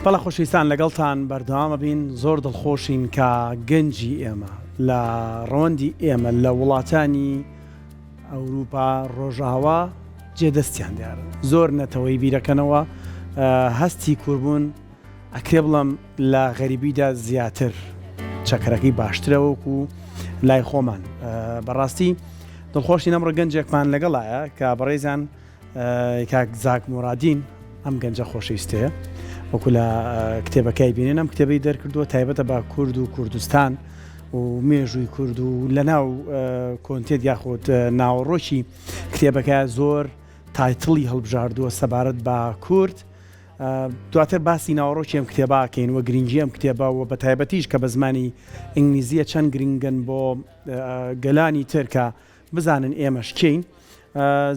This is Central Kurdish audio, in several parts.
بەڵە خۆشەویستان لەگەڵتان بەردەوامە بین زۆر دڵخۆشین کە گەنجی ئێمە لە ڕەوەندی ئێمە لە وڵاتانی ئەوروپا ڕۆژاوا جێدەستیان دیارن زۆر نەتەوەی بیرەکەنەوە هەستی کووربوون ئەکرێ بڵم لە غەریبیدا زیاتر چەکەرەکەی باشترەوەکو لای خۆمان بەڕاستی دڵخۆشی ئەمڕۆ گەنجێکمان لەگەڵایە کە بەڕێزان کاک زاک مورادین ئەم گەنجە خۆشەویستەیە وەکو لە کتێبەکەی بینێن ئەم کتێبەی دەرکردووە تایبەتە بە کورد و کوردستان و مێژووی کورد و لە ناو کۆنتێت یاخۆت ناوەڕۆکی کتێبەکە زۆر تایتڵی هەڵبژاردووە سەبارەت بە کورد دواتر باسی ناوەڕۆکی ئەم کتێباکەین وە گرنگی ئەم کتێبەوە بە تایبەتیش کە بە زمانی ئینگلیزیە چەند گرنگن بۆ گەلانی ترکە بزانن ئێمەش کەین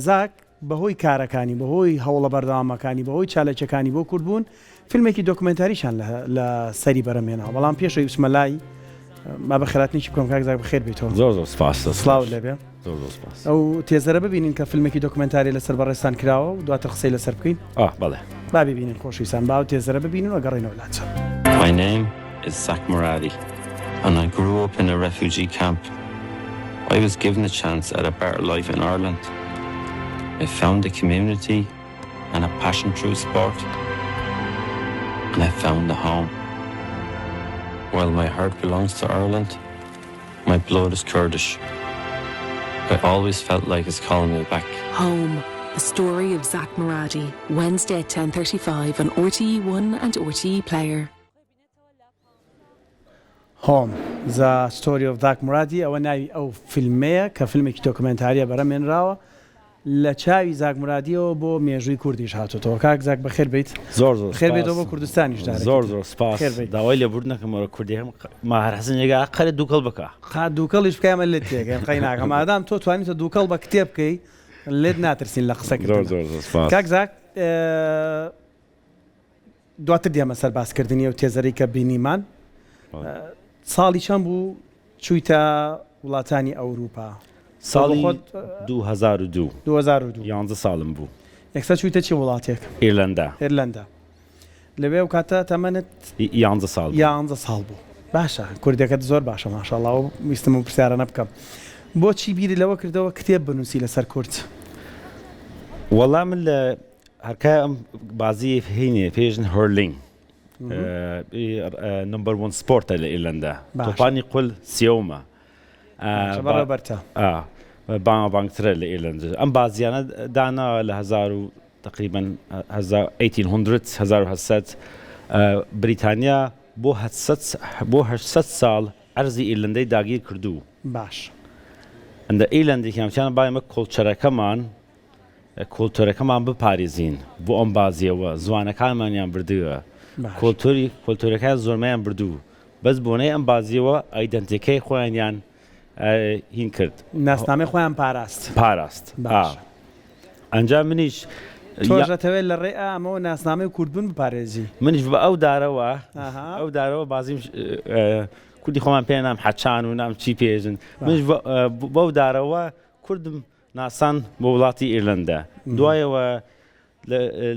زاک بەهۆی کارەکانی بەهۆی هەوڵە بەردەوامەکانی بەهۆی چالەکیەکانی بۆ کورد بوون فیلمێکی دۆکمنتاریشان لە سەری بەرەمێنەوە بەڵام پێشەوەی وچمە لای ما بەخێراتنیی بکەم کاک زاک بەخێر بیتەوە زۆر سپاس سڵاو لێبێ زۆر سپاس ئەو تێزەرە ببینین کە فیلمێکی دۆکمنتاری لەسەر بەڕێستان کراوە و دواتر قسەی لەسەر بکەین بەڵێ با ببینین خۆشویستان با و تێزەرە ببینن و گەڕێنەوە لاچە. My name is Zak Muradi and I grew up in a refugee camp. I was given a chance at a better life in Ireland. I found a community and a passion through sport, and I found a home. While my heart belongs to Ireland, my blood is Kurdish. I always felt like it's calling me back. Home, the story of Zak Muradi, Wednesday at 10:35 on RTE1 and RTE Player. Home, the story of Zak Muradi ئەوە ناوی ئەو فیلمەیە کە فیلمێکی دۆکمنتاریە بەرەمێنراوە لە چاوی زاک مرادیەوە بۆ مێژووی کوردیش هاتوتەوە کاک زاک بەخێر بیت زۆر خێر بێتەوە بۆ کوردستانیش زۆر سپاس داوای لێبوور نەکەمەوە کوردی ماهەر حەسەنێگا قەرە دووکەڵ بکە قا دووکەڵیش بکەمە لێت تێگەن قەی ناکەم ئادام تۆ توانیتە دووکەڵ بە کتێب بکەی لێت ناترسین لە قسەکردن زۆر سپاس کاک زاک دواتر دیامە سەر باسکردنی و تێزەرەی کە بینیمان ساڵی چەند بوو چوویتە وڵاتانی ئەوروپا ساڵی 2002 11 ساڵم بوو یەکسەر چوویتە چی وڵاتێک ئێرلەندا لەوێ و کاتە تەمەنت 11 ساڵ بوو باشە کوردەکەت زۆر باشە ماشەڵڵا و ویستم و پرسیارە نەبکەم بۆچی بیری لەوە کردەوە کتێب بنووسی لەسەر کورد وەڵام من لە هەرکای ئەم بازی هینێ پێژن هۆرلینگ نمبر 1 سپۆرتە لە ئێرلەندا تۆپانی قول سێومە بەڕێبەرتە بانگترە لە ئێرلەندا ئەم بازیانە دانا لە 1000 تقریبا 1800 بریتانیا بۆ 800 ساڵ ئەرزی ئێرلەندەی داگیر کردووە باش ئەندە ئێرلەندێکیان باەمە کۆلتۆرەکەمان بپارێزین بۆ ئەم بازیەوە زوانەکانمانیان بردووە کۆلتۆرەکان زۆرمەیان بردوو بەس بۆنەی ئەم بازیەوە ئایدەنتیکەی خۆیانیان هین کرد ناسنامەی خۆیان پاراست ئەنجا منیش تۆژەتەوێت لە ڕێ ئەمەوە ناسنامەی کوردبوون بپارێزی منیش بە ئەو دارەوە بازیم کوردی خۆمان پێنام حەچان و نام چی پێژن منیش بەو دارەوە کوردم ناسان بۆ وڵاتی ئێرلەندا دوایەوە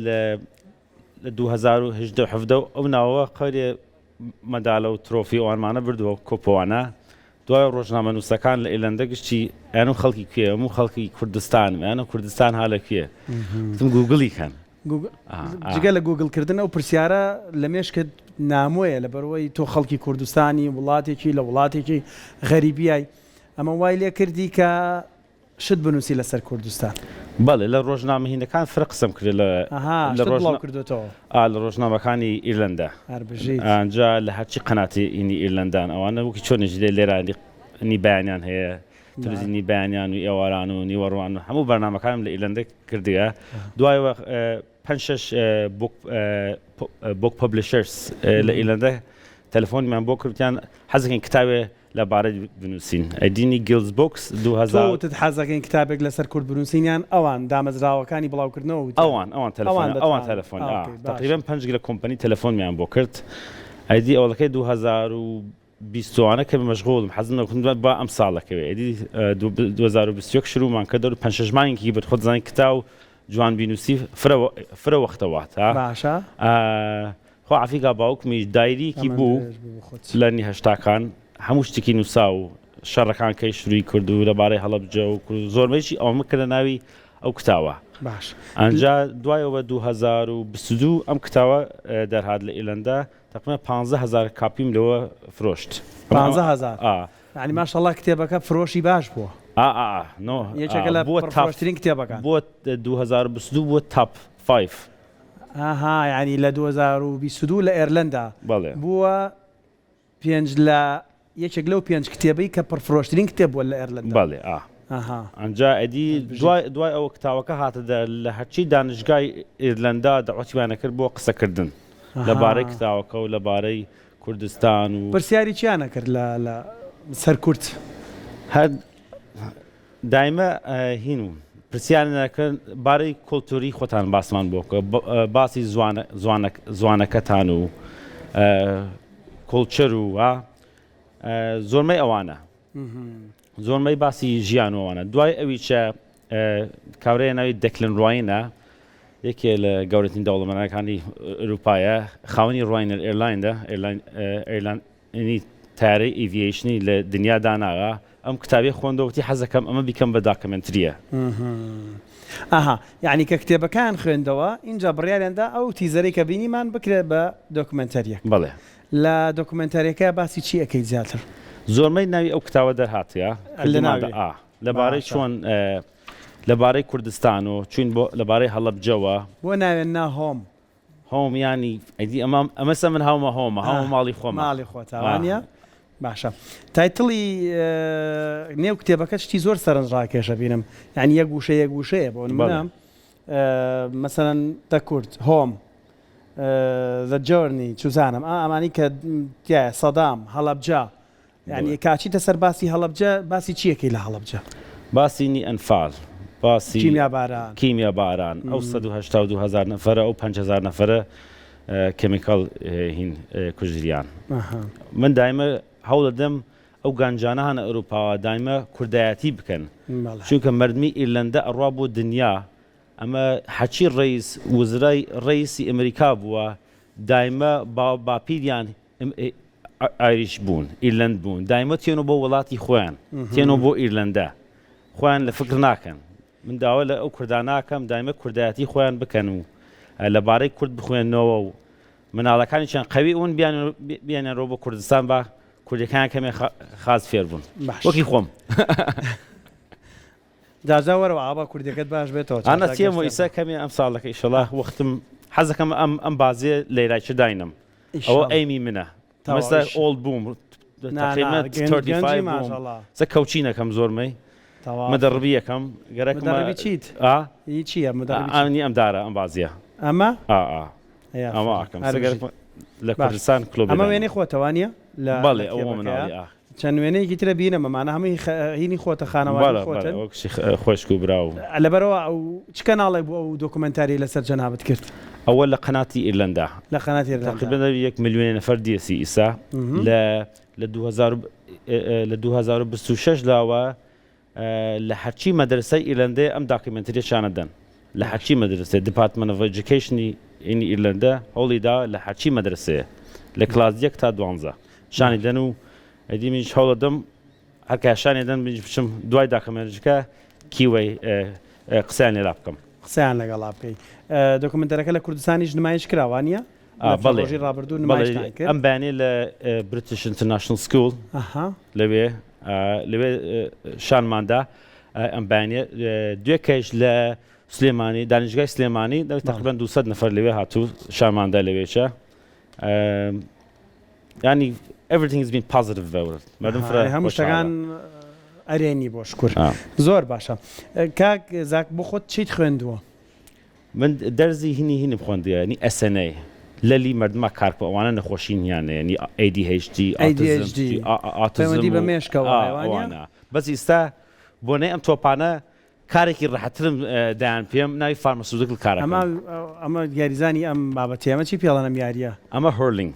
لە 2017 ئەو ناوە قەرێ مەدالە و ترۆفی ئەوانمانە بردووە کۆپۆوانە دوای ڕۆژنامە نووسەکان لە ئێرلەندا گشتی ئەنم خەڵکی کوێ هەموو خەڵکی کوردستان ئەنە کوردستان هالە کوێ گوگڵی کەن جگە لە گوگڵکردن ئەو پرسیارە لە مێشکت نامۆیە لە بەرەوەی تۆ خەڵکی کوردستانی وڵاتێکی لە وڵاتێکی غەریبیای ئەمە وای لێ کردی کە شت بنووسی لەسەر کوردستان بەڵێ لە ڕۆژنامە هینەکان فرق قسەم کرد لە ڕۆژنامەکانی ئیرلندا ئەنجا لە هەرچی قەناتی ئینی ئیرلندان ئەوانە وەکی چۆنێژ لێ لێرانی نی بەیانیان هەیە تلڤیزیۆنی بەیانیان و ئێواران و نیوەڕوان و هەموو بەرنامەکانم لە ئیرلندا کردیە دوایەوە 5-6 بوک پەبلیشەرز لە ئیرلندا تەلەفۆنیمان بۆ کردیان حەزەکەین کتابێ لەبارەت بنووسین ئەدینی گیلز بۆکس 2000 حەزەکەین کتابێک لەسەر کورد بنووسینیان ئەوان دامەزراوەکانی بڵاوکردنەوە ئەوان تەلەفۆن تقریبا 5 گرە کۆمپەنی تەلەفۆنمیان بۆ کرد ئەیدی ئەوڵەکەی 2020وانە کە مەشغوڵم حەزم با ئەم ساڵەکەوێ ئەدی 2021 شروعمان کردە و 5-6 مانگی بەر خۆت زانین کتاب جوان بینوسی فرە وەختەوات باشە خۆ عەفیگا باوکمیش دایریەکی بوو لە هەشتاکان هەموو شتێکی نووسا و شەڕەکان کەی شووری کرد و لەبارەی هەڵەبجە و زۆربەیشی ئەومە کردە ناوی ئەو کتاوە باش ئەنجا دوایەوە 2022 ئەم کتاوە دەرهات لە ئیرلندا تقریبا 15,000 کاپیم لەوە فرۆشت 15,000 يعني ماشاءالله کتێبەکە فرۆشی باش بووە یەکێکە لە پڕفرۆشترین کتێبەکان بۆ 2022 بووە تاپ 5 يعني لە 2022 لە ئێرلندا بووە پێنج لە یەکێک لەو 5 کتێبەی کە پڕفرۆشترین کتێب بووە لە ئێرلندا بەڵێ ئەنجا ئەدی دوای ئەوە کتاوەکە هاتە لە هەرچی دانشگای ئیرلندا دەعوەتیوانە کرد بۆ قسەکردن لەبارەی کتاوەکە و لەبارەی کوردستان و پرسیاری چیانە کرد لە سەر کورد هەر دایمە هین و پرسیارەکەن بارەی کۆلتوری خۆتان باسمان بۆکە باسی زوانەکەتان و کۆلچەر و زۆرمەی ئەوانە زۆرمەی باسی ژیانەوەوانە دوای ئەویچە کاورەیە ناوی دەکلن ڕواینە یەکێ لە گەورەترین دەوڵەمەندەکانی ئەوروپایە خاوەنی ڕواینەر ئێرلایندا ئێرلاینی تارەی ئیڤیشنی لە دنیا داناوە ئەم کتابی خۆندەوەتی حەزەکەم ئەمە بیکەم بە داکمنتریە یعنی کە کتێبەکان خوێندەوە اینجا بڕیاریاندا ئەو تیزەرەی کە بینیمان بکرێت بە دۆکمنتەریەک بڵێ لە دۆکمنتەریەکە باسی چی ئەەکەی زیاتر زۆرمەی ناوی ئەو کتاوە دەرهاتەیە لەبارەی چۆن لەبارەی کوردستان و چوین بۆ لەبارەی هەڵەبجەوە بۆ ناوێن نا هۆم ینی ئەدی ئەمەسە من هەومە هەموو ماڵی خۆم ماڵی خۆتاوانە باشە تایتڵی نێو کتێبەکە شتی زۆر سەرنجڕاکێشە بینم یعنی یەک گوشەیە بۆ نمونە مەسەرەن دە کورد هۆم the journey چوزانم ئەمانی کە تایە سەدام هەڵەبجە یعنی کاچیتە سەر باسی هەڵەبجە باسی چیەکەی لە هەڵەبجە باسی ئەنفال باسی کیمیا باران ئەو 182,000 نەفرە ئەو 5,000 نەفرە کێمیکال هین کوژریان من دایمە هەوڵ دەدەم ئەو گانجانە هەنە ئەوروپاوە دایمە کوردایەتی بکەن چونکە مردمی ئیرلندا ئەڕوا بۆ دنیا ئەمە حەچی ڕئیس وزرای ڕئیسی ئەمریکا بووە دایمە باپیریان ئایریش بوون ئیرلند بوون دایمە تێنەوە بۆ وڵاتی خۆیان تێنەوە بۆ ئیرلندا خۆیان لە فکر ناکەن من داوا لە ئەو کورداناکەم دایمە کوردایەتی خۆیان بکەن و لەبارەی کورد بخوێنەوە و مناڵەکانیان قەوی ئەوون بیانێنەوە بۆ کوردستان بە کوردەکان کەمێ خاز فێر بوون وەکی خۆم داژاوەرەوە ئابا کوردەکەت باش بێتەوە ئەنە تێمە ئیسا کەمێ ئەم ساڵەکە ئیشەڵا وەختم حەزەکەم ئەم بازێ لێرایچە داینم ئەوە ئەیمی منە مەستا ئۆڵ بووم سە کەوچینەکەم زۆرمەی مەدەڕبی یەکەم گەرەکمەڕبی چیت چییە مدەڕبی ئەم دارە ئەم بازیە ئەمە ئەمە ئاکەم لە کوردستان کلۆب ئەمە وێنەی خۆتەوانە بەڵێ ئەوە مناڵی چەند وێنەیەکی ترە بینە مەمانە هەمووی هینی خۆتە خانەوە خۆشک و براو لەبەرەوە ئەو چ کەناڵی بۆ ئەو دۆکومنتاری لەسەر جەنابەت کرد ئەوە لە قەناتی ئیرلندا لە قەناتی تقریبا 1 ملیۆن نەفەر دیسی ئیسا لە 2026 لاوە لە هەرچی مەدرسەی ئیرلندە ئەم داکیمنتریە شانەدەن لە هەرچی مەدرسە دیپارتمنت ئۆف ئێجوکیشنی ئینی ئیرلندە هەوڵیدا لە هەرچی مەدرسەیە لە کلاس 1 تا 12 شانی دەن و ئەدی منیش هەوڵ دەدەم هەر کاشانی دەن بچم دوای داکیمنتریەکە کیوەی قسەیان لێرا بکەم قسەیان لەگەڵا بکەی دۆکومنتەرەکە لە کوردستانیش نمایش کراوانە ڕۆژی ڕابردوو نمایشتان کرد ئەم بەیانێ لە بریتیش ئینتەرناشنەل سکوڵ لەوێ شانماندا ئەم بەیانێ دوێکەش لە سلێمانی دانیشگای سلێمانی تقریبا 200 نەفەر لەوێ هاتوو شانماندا لەوێچە ینی everything has been positive مردم هەموو شتەکان ئەرێنی بۆ شکر زۆر باشە کاک زاک بۆ خۆت چیت خوێندووە من دەرزی هینی بخۆندیە ینی SNA لەلی مردمە کارپە ئەوانە نەخۆشینیانە ینی ADHD ئاتزم بە مێشکەوە بەس ئیستا بۆ نەی ئەم تۆپانە کارێکی ڕەحەترم دایان پێم ناوی فارماسیوتیکل کارە ئەمە یاریزانی ئەم بابەتە ئەمە چی پێڵەنم یاریە ئەمە هەرلینگ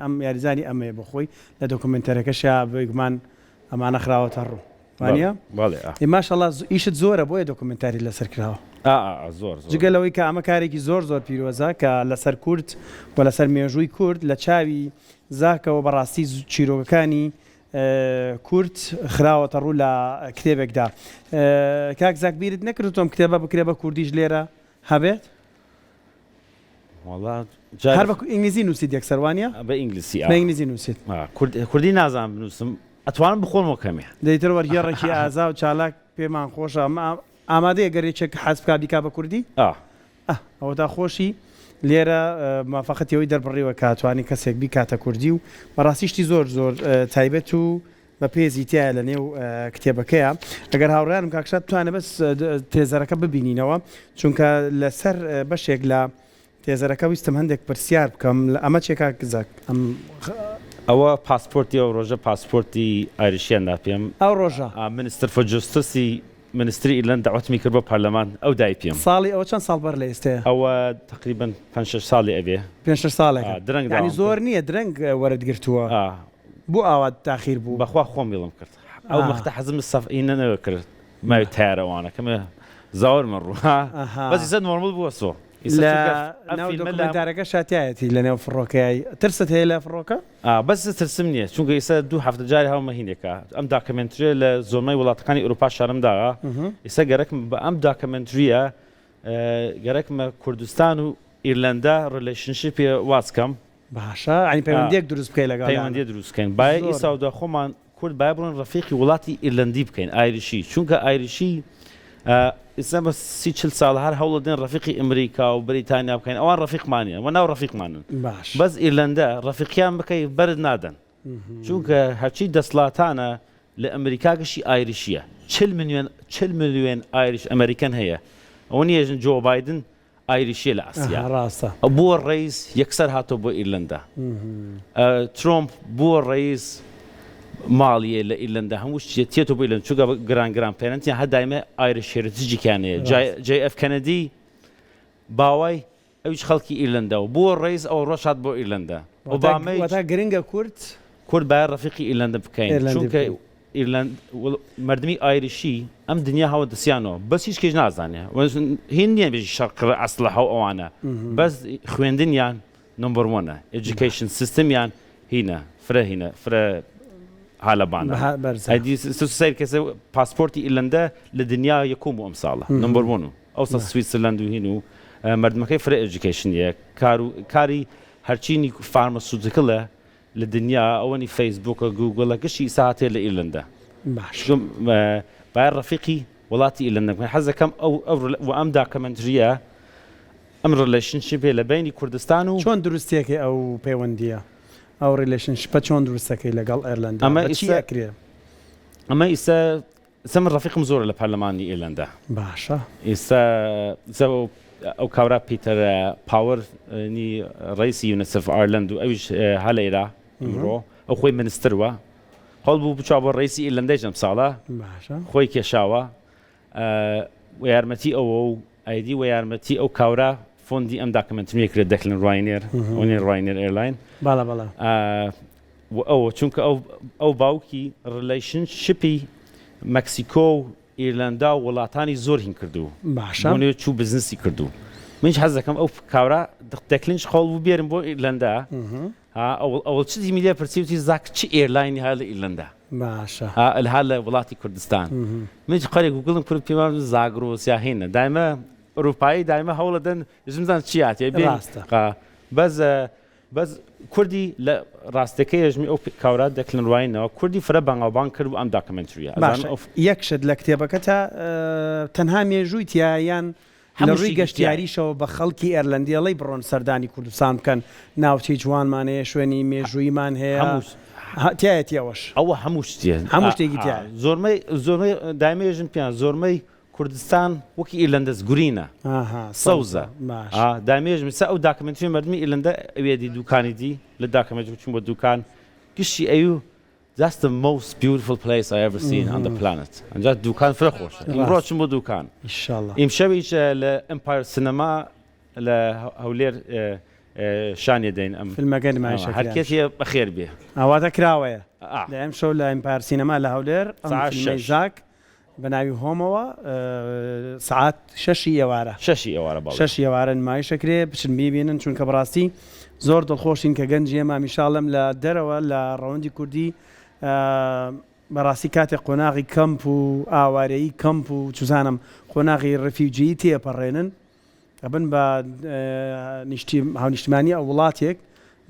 ئەم یاریزانی ئەمەیە بخۆی لە دۆکومنتەرەکەشە بگومان ئەمانە خراوەتە ڕوو وانە بەڵێ ماشەڵڵا ئیشت زۆرە بۆیە دۆکومنتاری لەسەر کراوە زۆر جگەلەوەی کە ئەمە کارێکی زۆر پیرۆزە کە لەسەر کورد و لەسەر مێژووی کورد لە چاوی زاکەوە بەڕاستی چیرۆکەکانی کورد خراوەتە ڕوو لە کتێبێکدا. کاک زاک بیرت نەکرد تۆم کتێبە بکرێ بە کوردیش لێرە هەبێت؟ هەر بە ئینگلیزی نووسیت یەکسەروانە؟ بە ئینگلیسی بە ئینگلیزی نووسیت. کوردی نازانم بنووسم، ئەتوانم بخۆمەوە کەمێ. دەیتر وەرگێڕێکی ئازا و چالاک پێمان خۆشە. ئامادەیە گەرێکێک حەزبکا بیکا بە کوردی؟ ئەوە تا خۆشی لێرە موافقەتەوەی دەربڕیوە کاتوانی کەسێک بیکاتە کوردی و بەڕاستیشتی زۆر تایبەت و بە پێزی تایە لە نێو کتێبەکەیە. ئەگەر هاوڕیانم کاکشات بتوانە بەس تێزەرەکە ببینینەوە، چونکە لەسەر بەشێک لە تێزەرەکە ویستم هەندێک پرسیار بکەم. ئەمە چێکا گزاک ئەوە پاسپۆرتی ئەو ڕۆژە پاسپۆرتی ئایریشیاندا پێم ئەو ڕۆژە منستر فۆجستسی منستری ئیرلند دعوتمی کرد بۆ پارلەمان ئەو دای پێم. ساڵی ئەوە چەند ساڵ بەر لە ئێستەیە؟ ئەوە تقریبا 5 ساڵی ئەبێ 5 ساڵێک درەنگ ینی زۆر نییە درەنگ وەرەگرتووە بۆ ئاوات تاخیر بوو. بەخوا خۆم بڵم کرد ئەو مەختە حەزم سەفئینەوە کرد ماوی تارەوانە کەمە زاور من ڕوو بەسی سە نۆرمال بووە سۆ دارەکە شاتایەتی لە نێو فڕۆکایی ترست هەیە لە فڕۆکە؟ بەس ترسم نییە چونکە ئێستا 2 هەفتە جاری هەومە هینێکە ئەم داکەمنتریە لە زۆرمەی وڵاتەکانی ئەوروپا شارمداوە. ئێستا گەرەکم بە ئەم داکەمنتریە گەرەکمە کوردستان و ئیرلندا ڕیلیشنشیپی وازکەم. باشە ئەنی پەیوەندیەک دروست بکەین لەگەڵ پەیوەندی دروست بکەین. باە ئیساودا خۆمان کورد باە بڕۆن ڕەفیقی وڵاتی ئیرلندی بکەین ئایریشی، چونکە ئایریشی ئێستا بە 30-40 ساڵ هەر هەوڵە دێن ڕەفیقی ئەمریکا و بریتانیا بکەین، ئەوان ڕەفیقمانە و ناو ڕەفیقمانن. بەس ئیرلەندە ڕەفیقیان بکەی بەرد نادەن، چونکە هەرچی دەسڵاتانە لە ئەمریکا گەشی ئایریشیە. 40 ملیۆن ئایریش ئەمریکان هەیە. ئەوە نیەژن جۆ بایدن ئایریشیە لە ئاسیا ڕاستە. بووە ڕئیس یەکسەر هاتۆ بۆ ئیرلەندا. ترۆمپ بووە ڕئیس ماڵیە لە ئیرلەندا هەموو تێتۆ بۆ ئیرلەند چووکە گران پێرنتیان هەدایمە ئایریش هێرتجیکیانەیە. JF کەنەدی باوای ئەویش خەڵکی ئیرلەندا و بووە ڕئیس ئەو ڕۆژ هات بۆ ئیرلەندا. ئۆبامەی گرنگە کورد باید ڕەفیقی ئیرلەندا بکەین، چونکە مردمی ئایریشی ئەم دنیا هەوە دەسییانەوە بەس هیچ کێش نازانێ هین نییە بێژی شەڕ ئەسڵە هەو ئەوانە بەس خوێندنیان نمبر 1 ئێجوکیشن سیستمیان هینە فرە هالەبانە سیر کەسە پاسپۆرتی ئیرلەندە لە دنیا یەکۆم بۆ ئەم ساڵە نمبر 1 ئەوسا سویسرلند و هین و مردمەکەی فرە ئێجوکیشنیە کاری هەرچینی فارماسوتیکڵە لە دنیا ئەوەنی فەیسبووکە گوگڵە گشتی ساعتێ لە ئیرلەندا. باید ڕەفیقی وڵاتی ئیرلەندا بکەین. حەزەکەم ئەم داکەمەنتریە ئەم ڕیلیشنشیپێ لە بینی کوردستان و چۆن دروستیەکەی ئەو پەیوەندیە ئەو ریلیشنشیپە چۆن دروستەکەی لەگەڵ ئێرلەندا؟ ئەمە ئێستا من ڕەفیقم زۆرە لە پەرلەمانی ئێرلەندا. باشە ئێستا ئەو کاورا پیتەر پاوەر ڕئیسی یونیسف ئایرلند و ئەویش هەلێرا ئەمڕۆ ئەو خۆی منسترەوە هەڵ بوو بچوا بۆ ڕئیسی ئیرلەندەی ئەم ساڵە خۆی کێشاوە و یارمەتی ئەوە و ئایدی و یارمەتی ئەو کاورا فۆندی ئەم داکەمنتریە کرێت دەکلن ڕاینێر ئۆنی ڕاینێر ئێرلاین ئەوە چونکە ئەو باوکی ڕیلیشنشیپی مەکسیکۆ و ئیرلەندا و وڵاتانی زۆر هین کردو باشە چوو بزنسی کردو. منش حەز دەکەم ئەو کاورا دەکلینش خەڵ بوو بێرم بۆ ئیرلەندا ئەوڵ چ میلیە پرسیوتی زاک چ ئێرلاینی ها لە ئیرلەندا باشە ئەلها لە وڵاتی کوردستان منش قەرێک گوگڵم کرد پێمان زاگرۆسیا هێنە دایمە ئەوروپایی دایمە هەوڵە دەن ژمزان چیاتێ بەس کوردی لە ڕاستەکەی ژمی ئەو کاورا دەکلن ڕواینەوە کوردی فرە بەنگاوبان کرد و ئەم داکەمنتریە. یەکشت لە کتێبەکە تا تەنها مێژووی تیایان لە ڕووی گەشتیاریشەوە بە خەڵکی ئێرلەندیەڵی بڕۆن سەردانی کوردستان بکەن ناوچەی جوانمانەیە شوێنی مێژوویمان هەیە تایەتی ئەوەش ئەوە هەموو شتێکی زۆرمەی دایمێژن پیان زۆرمەی کوردستان وەکی ئیرلەندەس گورینە سەوزە دامێژم سا ئەو داکەمنتری مردمی ئیرلەندە ئەوێدی دوکانی دی لە داکەمنتری بچوون بۆ دوکان گشتی ئەو That's the most beautiful place I ever seen on the planet. ئەنجا دوکان فرە خۆشە. ئیمڕۆ چوون بۆ دوکان. ئیمشەویش لە ئەمپایر سینەما لە هەولێر شانێ دەین ئەم فیلمەکە نمایشەکە هەر کەسێ بەخێر بێ. ئەواتە کراوەیە لە ئەم شەو لە ئەمپایر سینەما لە هەولێر زاک بەناوی هۆمەوە سعات 6 ئێوارە شەشی ئێوارە نمایشەکرێ بچن بیبینن چونکە بەڕاستی زۆر دڵخۆشین کە گەنجی ئێمە میشاڵم لە دەرەوە لە ڕەوەندی کوردی بەڕاستی کاتێک قۆناغی کەمپ و ئاوارەیی کەمپ و چزانم قۆناغی ڕفیوجی تێپەڕێنن ئەبن بە هاونیشتمانی ئەو وڵاتێک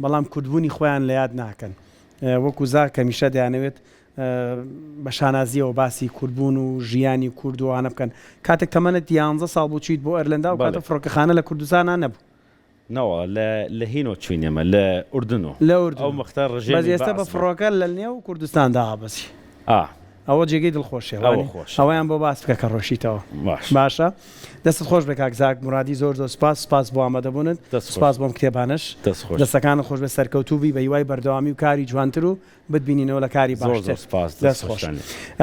بەڵام کوردبوونی خۆیان لە یاد ناکەن وەکو زار کەمیشە دەیانەوێت بە شانازیەوە باسی کوردبوون و ژیانی کوردوانە بکەن کاتێک تەمەنت 11 ساڵ بوو چیت بۆ ئەرلەندا و کاتە فڕۆکەخانە لە کوردستانە نەبوو نەوە لە هینۆ چوینێمە لە ئوردن ئەو مختار ڕژێ بەس ئێستا بە فڕۆکە لە نێو کوردستاندا هەبەسی ئەوە جێگەی دڵخۆشیە ئەویان بۆ باس بکە کە ڕۆشیتەوە باشە دەستت خۆش بێ کاک زاک مورادی زۆر سپاس بۆ ئامادەبوونت سپاس بۆم کتێبانش دەستەکانت خۆش بە سەرکەوتوبی بە هیوای بەردەوامی و کاری جوانتر و بتبینینەوە لە کاری باشتر دەست خۆش